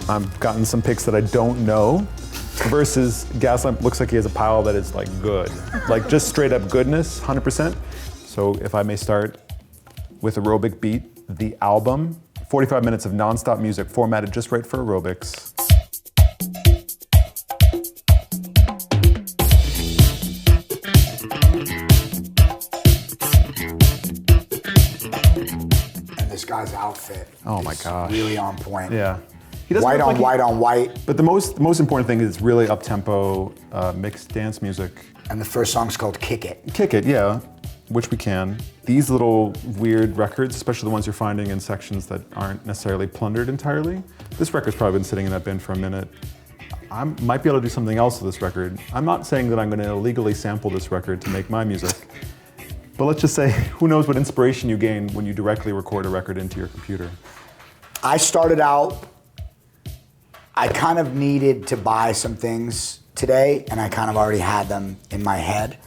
I've gotten some picks that I don't know, versus Gaslamp looks like he has a pile that is like good. Like just straight up goodness, 100%. So if I may start with Aerobic Beat, the album, 45 minutes of nonstop music formatted just right for aerobics. This guy's outfit. Oh my gosh. Really on point. Yeah. He doesn't White look on like white on white. But the most important thing is really up-tempo, mixed dance music. And the first song's called Kick It. Kick It, yeah, which we can. These little weird records, especially the ones you're finding in sections that aren't necessarily plundered entirely. This record's probably been sitting in that bin for a minute. I might be able to do something else with this record. I'm not saying that I'm going to illegally sample this record to make my music. But let's just say, who knows what inspiration you gain when you directly record a record into your computer. I started out, I kind of needed to buy some things today, and I kind of already had them in my head.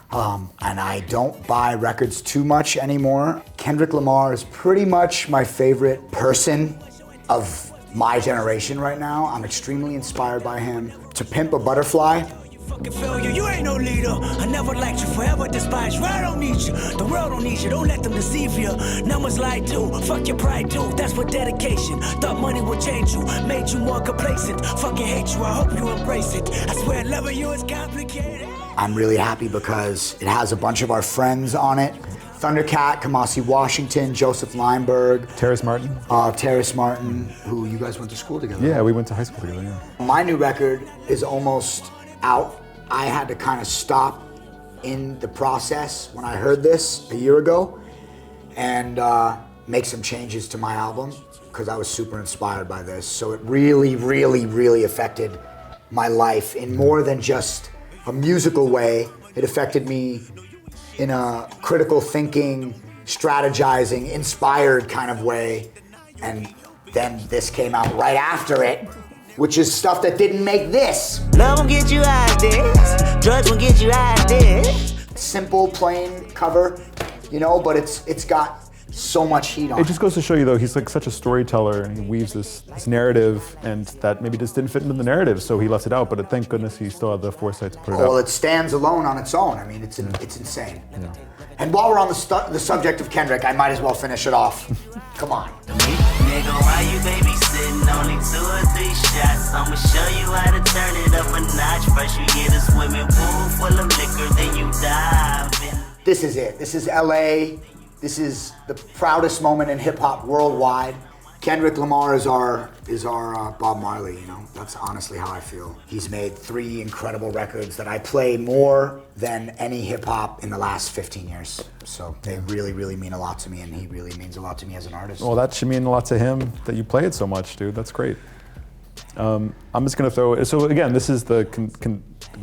And I don't buy records too much anymore. Kendrick Lamar is pretty much my favorite person of my generation right now. I'm extremely inspired by him. To Pimp a Butterfly. Fucking failure, you ain't no leader. I never liked you, forever despise you. I don't need you, the world don't need you. Don't let them deceive you. Numbers lie too, fuck your pride too. That's what dedication. Thought money would change you, made you more complacent. Fucking hate you, I hope you embrace it. I swear loving you is complicated. I'm really happy because it has a bunch of our friends on it. Thundercat, Kamasi Washington, Joseph Lineberg. Terrace Martin? Terrace Martin, who you guys went to school together. Yeah, we went to high school together, yeah. My new record is almost out. I had to kind of stop in the process when I heard this a year ago and make some changes to my album because I was super inspired by this. So it really, really, really affected my life in more than just a musical way. It affected me in a critical thinking, strategizing, inspired kind of way. And then this came out right after it, which is stuff that didn't make this. Love won't get you out this, drugs won't get you out this. Simple, plain cover, you know, but it's got so much heat on it. It just goes to show you though, he's like such a storyteller and he weaves this narrative and that maybe just didn't fit into the narrative, so he left it out, but thank goodness he still had the foresight to put it out. Well, it stands alone on its own. I mean, it's insane. Yeah. And while we're on the subject of Kendrick, I might as well finish it off. Come on. Nigga, why you babysitting? Only 2 or 3 shots. I'ma show you how to turn it up a notch. First you get a swimming pool full of liquor, then you dive in. This is it. This is LA. This is the proudest moment in hip hop worldwide. Kendrick Lamar is our Bob Marley, you know? That's honestly how I feel. He's made 3 incredible records that I play more than any hip hop in the last 15 years. So they really, really mean a lot to me, and he really means a lot to me as an artist. Well, that should mean a lot to him that you play it so much, dude. That's great. I'm just gonna throw, so again, this is the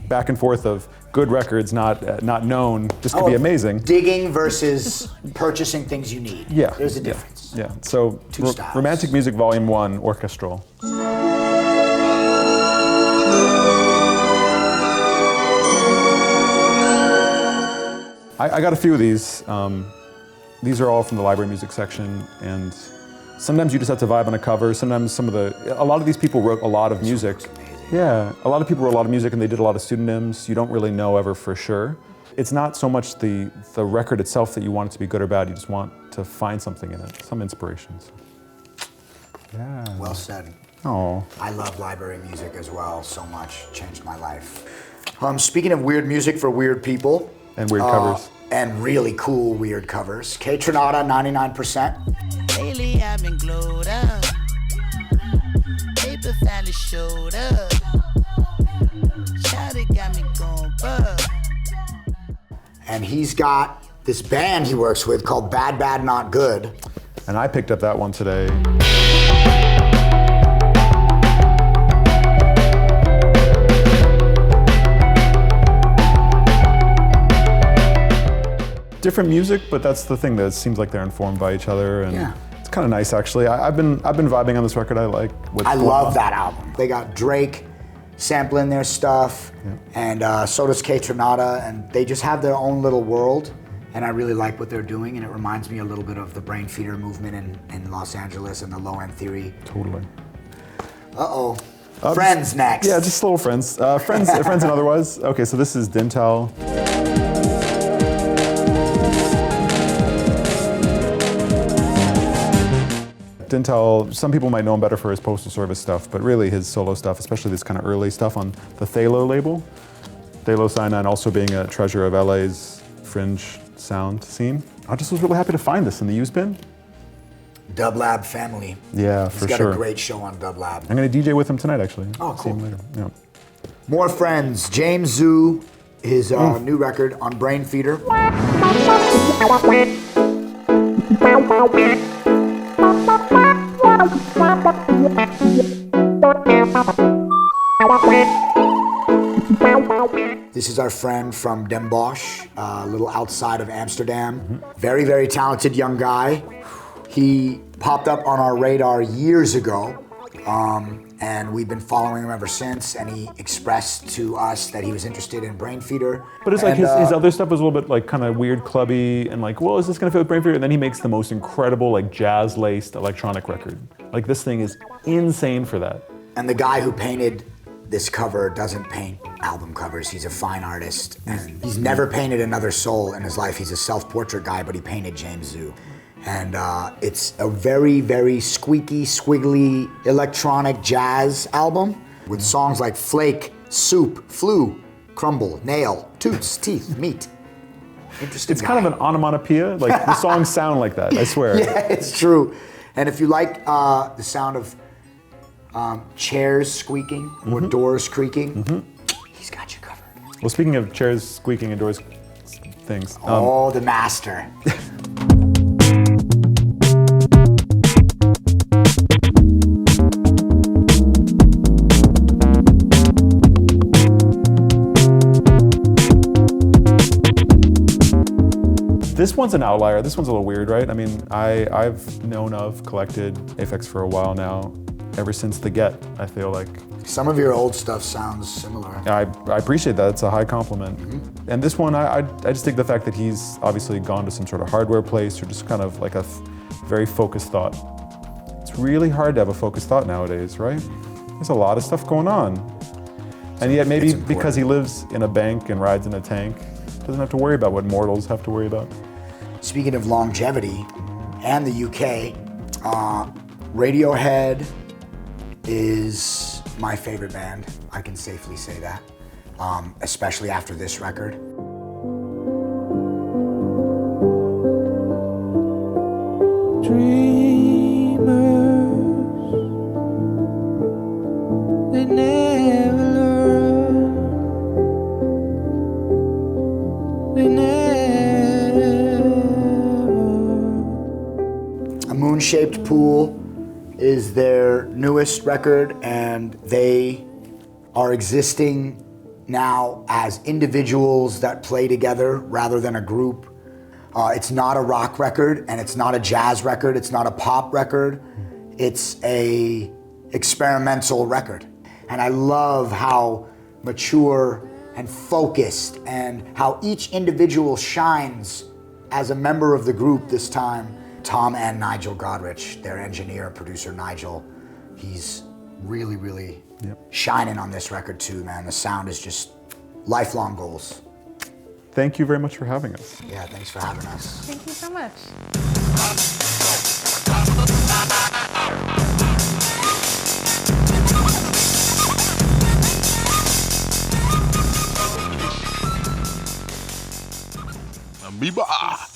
back and forth of good records, not known. This could be amazing. Digging versus purchasing things you need. Yeah. There's a difference. Yeah, so Two styles. Romantic Music Volume 1, Orchestral. I got a few of these. These are all from the library music section, and sometimes you just have to vibe on a cover. Sometimes a lot of these people wrote a lot of music. Yeah, a lot of people wrote a lot of music and they did a lot of pseudonyms. You don't really know ever for sure. It's not so much the record itself that you want it to be good or bad, you just want to find something in it, some inspirations. Yeah. Well said. Oh. I love library music as well so much. Changed my life. Speaking of weird music for weird people. And weird covers. And really cool weird covers. Kaytranada, 99%. Lately I've been glowed up. Paper finally showed up. Shawty got me going bug. And he's got this band he works with called Bad Bad Not Good. And I picked up that one today. Different music, but that's the thing, that it seems like they're informed by each other, and it's kind of nice actually. I've been vibing on this record. I love that album. They got Drake sampling their stuff, and so does Kaytranada, and they just have their own little world, and I really like what they're doing, and it reminds me a little bit of the Brain Feeder movement in Los Angeles and the Low End Theory. Totally. Uh-oh. Friends next. Yeah, just little friends. Friends and otherwise. Okay, so this is Dintel. Dintel, some people might know him better for his Postal Service stuff, but really his solo stuff, especially this kind of early stuff on the Thalo label. Thalo Cyanide also being a treasure of LA's fringe sound scene. I just was really happy to find this in the used bin. Dublab family. Yeah, for He's sure. got a great show on Dublab. I'm gonna DJ with him tonight, actually. Oh, See him cool. later. Yeah. More friends. James Zoo, his new record on Brain Feeder. This is our friend from Den Bosch, a little outside of Amsterdam. Very, very talented young guy. He popped up on our radar years ago, and we've been following him ever since, and he expressed to us that he was interested in Brain Feeder. But it's like And, his other stuff was a little bit like kind of weird, clubby, and like, well, is this gonna fit with Brain Feeder? And then he makes the most incredible like jazz-laced electronic record. Like this thing is insane for that. And the guy who painted this cover doesn't paint album covers. He's a fine artist, and he's never painted another soul in his life. He's a self-portrait guy, but he painted James Zoo. And it's a very, very squeaky, squiggly electronic jazz album with songs like Flake, Soup, Flu, Crumble, Nail, Toots, Teeth, Meat. Interesting It's kind of an onomatopoeia. Like the songs sound like that, I swear. Yeah, it's true. And if you like the sound of chairs squeaking or doors creaking, he's got you covered. Well, speaking of chairs squeaking and doors things. Oh, the master. This one's an outlier. This one's a little weird, right? I mean, I've collected Aphex for a while now, ever since The Get, I feel like. Some of your old stuff sounds similar. I appreciate that, it's a high compliment. And this one, I just dig the fact that he's obviously gone to some sort of hardware place or just kind of like a very focused thought. It's really hard to have a focused thought nowadays, right? There's a lot of stuff going on. And yet maybe because he lives in a bank and rides in a tank, doesn't have to worry about what mortals have to worry about. Speaking of longevity and the UK, Radiohead is my favorite band. I can safely say that, especially after this record. They never learn. They never. A Moon-Shaped Pool is their newest record, and they are existing now as individuals that play together rather than a group. It's not a rock record, and it's not a jazz record, it's not a pop record. It's a experimental record. And I love how mature and focused and how each individual shines as a member of the group this time. Tom and Nigel Godrich, their engineer, producer Nigel, he's really, really shining on this record too, man. The sound is just lifelong goals. Thank you very much for having us. Yeah, thanks for having us. Thank you so much. Amoeba.